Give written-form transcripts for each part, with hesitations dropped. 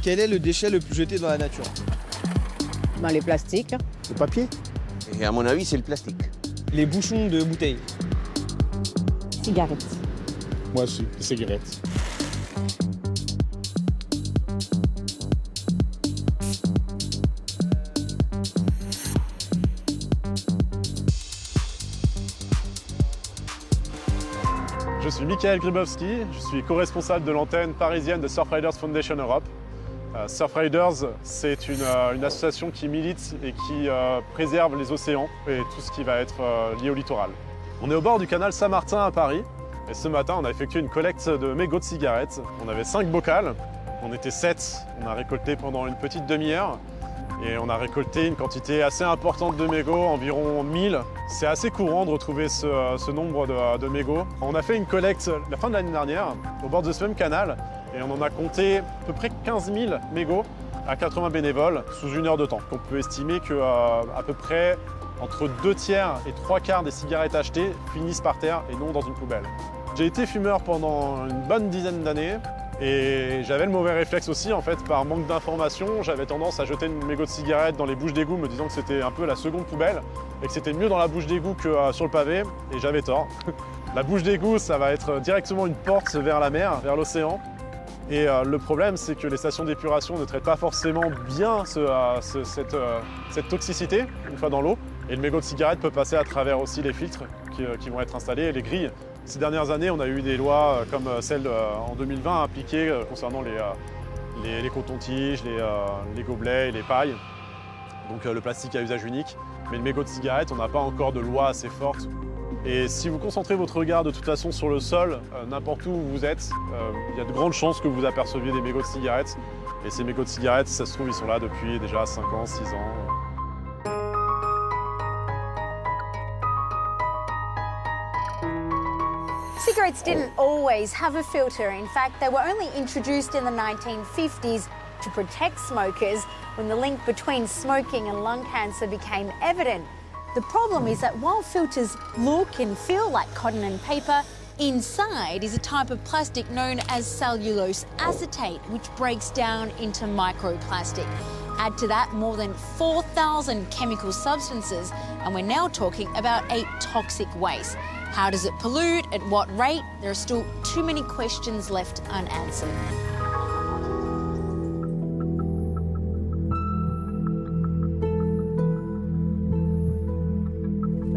Quel est le déchet le plus jeté dans la nature? Dans les plastiques. Le papier? Et à mon avis, c'est le plastique. Les bouchons de bouteilles. Cigarettes. Moi aussi, les cigarettes. Je suis Michael Grybowski, je suis co-responsable de l'antenne parisienne de Surfriders Foundation Europe. Surfriders, c'est une association qui milite et qui préserve les océans et tout ce qui va être lié au littoral. On est au bord du canal Saint-Martin à Paris et ce matin on a effectué une collecte de mégots de cigarettes. On avait 5 bocals, on était 7, on a récolté pendant une petite demi-heure. Et on a récolté une quantité assez importante de mégots, environ 1000. C'est assez courant de retrouver ce nombre de mégots. On a fait une collecte la fin de l'année dernière, au bord de ce même canal, et on en a compté à peu près 15 000 mégots à 80 bénévoles sous 1 heure de temps. On peut estimer qu'à peu près entre 2 tiers et 3 quarts des cigarettes achetées finissent par terre et non dans une poubelle. J'ai été fumeur pendant une bonne dizaine d'années. Et j'avais le mauvais réflexe aussi, en fait, par manque d'informations, j'avais tendance à jeter une mégot de cigarette dans les bouches d'égout, me disant que c'était un peu la seconde poubelle et que c'était mieux dans la bouche d'égout que sur le pavé, et j'avais tort. La bouche d'égout, ça va être directement une porte vers la mer, vers l'océan. Et le problème, c'est que les stations d'épuration ne traitent pas forcément bien cette toxicité une fois dans l'eau. Et le mégot de cigarette peut passer à travers aussi les filtres qui vont être installés et les grilles. Ces dernières années, on a eu des lois comme celle en 2020 appliquées concernant les cotons-tiges, les gobelets et les pailles, donc le plastique à usage unique. Mais le mégot de cigarette, on n'a pas encore de loi assez forte. Et si vous concentrez votre regard de toute façon sur le sol, n'importe où vous êtes, il y a de grandes chances que vous aperceviez des mégots de cigarettes. Et ces mégots de cigarettes, ça se trouve, ils sont là depuis déjà 5 ans, 6 ans. Cigarettes didn't always have a filter. In fact, they were only introduced in the 1950s to protect smokers when the link between smoking and lung cancer became evident. The problem is that while filters look and feel like cotton and paper, inside is a type of plastic known as cellulose acetate, which breaks down into microplastic. Add to that more than 4,000 chemical substances, and we're now talking about a toxic waste. How does it pollute? At what rate? There are still too many questions left unanswered.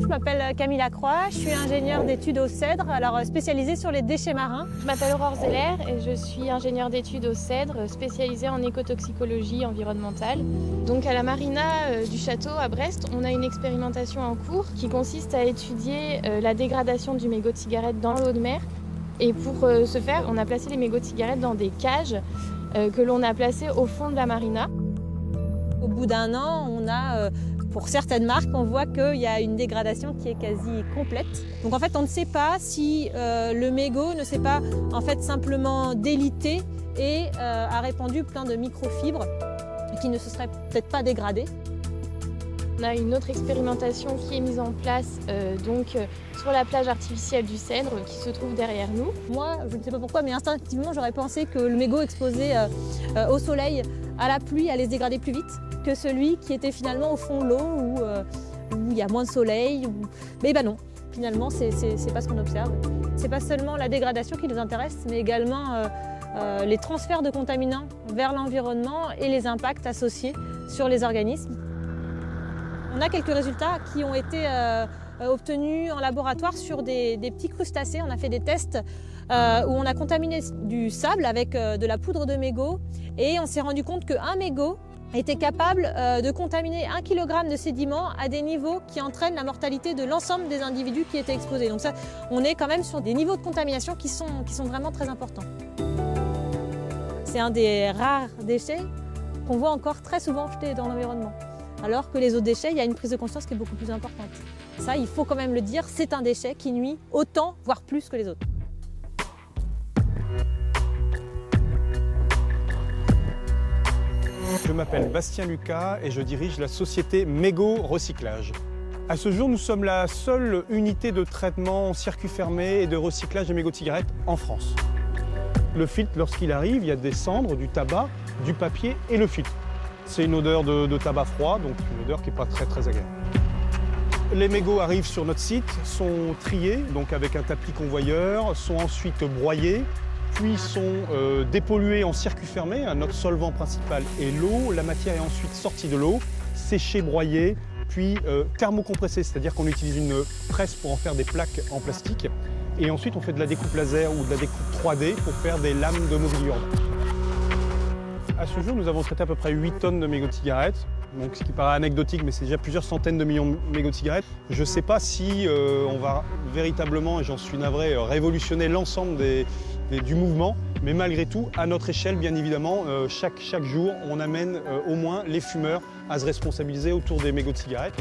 Je m'appelle Camille Lacroix, je suis ingénieure d'études au CEDRE, alors spécialisée sur les déchets marins. Je m'appelle Aurore Zeller et je suis ingénieure d'études au CEDRE, spécialisée en écotoxicologie environnementale. Donc à la marina du château à Brest, on a une expérimentation en cours qui consiste à étudier la dégradation du mégot de cigarette dans l'eau de mer. Et pour ce faire, on a placé les mégots de cigarette dans des cages que l'on a placées au fond de la marina. Au bout d'un an, on a, pour certaines marques, on voit qu'il y a une dégradation qui est quasi complète. Donc en fait, on ne sait pas si le mégot ne s'est pas en fait simplement délité et a répandu plein de microfibres qui ne se seraient peut-être pas dégradées. On a une autre expérimentation qui est mise en place sur la plage artificielle du Cèdre qui se trouve derrière nous. Moi, je ne sais pas pourquoi, mais instinctivement, j'aurais pensé que le mégot exposé au soleil, à la pluie, allait se dégrader plus vite que celui qui était finalement au fond de l'eau où il y a moins de soleil. Mais ben non, finalement, c'est pas ce qu'on observe. C'est pas seulement la dégradation qui nous intéresse, mais également les transferts de contaminants vers l'environnement et les impacts associés sur les organismes. On a quelques résultats qui ont été obtenus en laboratoire sur des petits crustacés. On a fait des tests où on a contaminé du sable avec de la poudre de mégot et on s'est rendu compte qu'un mégot était capable de contaminer 1 kg de sédiments à des niveaux qui entraînent la mortalité de l'ensemble des individus qui étaient exposés. Donc ça, on est quand même sur des niveaux de contamination qui sont vraiment très importants. C'est un des rares déchets qu'on voit encore très souvent jetés dans l'environnement. Alors que les autres déchets, il y a une prise de conscience qui est beaucoup plus importante. Ça, il faut quand même le dire, c'est un déchet qui nuit autant, voire plus que les autres. Je m'appelle Bastien Lucas et je dirige la société Mégot Recyclage. À ce jour, nous sommes la seule unité de traitement en circuit fermé et de recyclage des mégots de cigarettes en France. Le filtre, lorsqu'il arrive, il y a des cendres, du tabac, du papier et le filtre. C'est une odeur de tabac froid, donc une odeur qui n'est pas très agréable. Les mégots arrivent sur notre site, sont triés, donc avec un tapis convoyeur, sont ensuite broyés, puis sont dépollués en circuit fermé. Notre solvant principal est l'eau. La matière est ensuite sortie de l'eau, séchée, broyée, puis thermocompressée, c'est-à-dire qu'on utilise une presse pour en faire des plaques en plastique. Et ensuite, on fait de la découpe laser ou de la découpe 3D pour faire des lames de mobilier urbain. À ce jour, nous avons traité à peu près 8 tonnes de mégots de cigarettes. Donc, ce qui paraît anecdotique, mais c'est déjà plusieurs centaines de millions de mégots de cigarettes. Je ne sais pas si on va véritablement, et j'en suis navré, révolutionner l'ensemble du mouvement. Mais malgré tout, à notre échelle, bien évidemment, chaque jour, on amène au moins les fumeurs à se responsabiliser autour des mégots de cigarettes.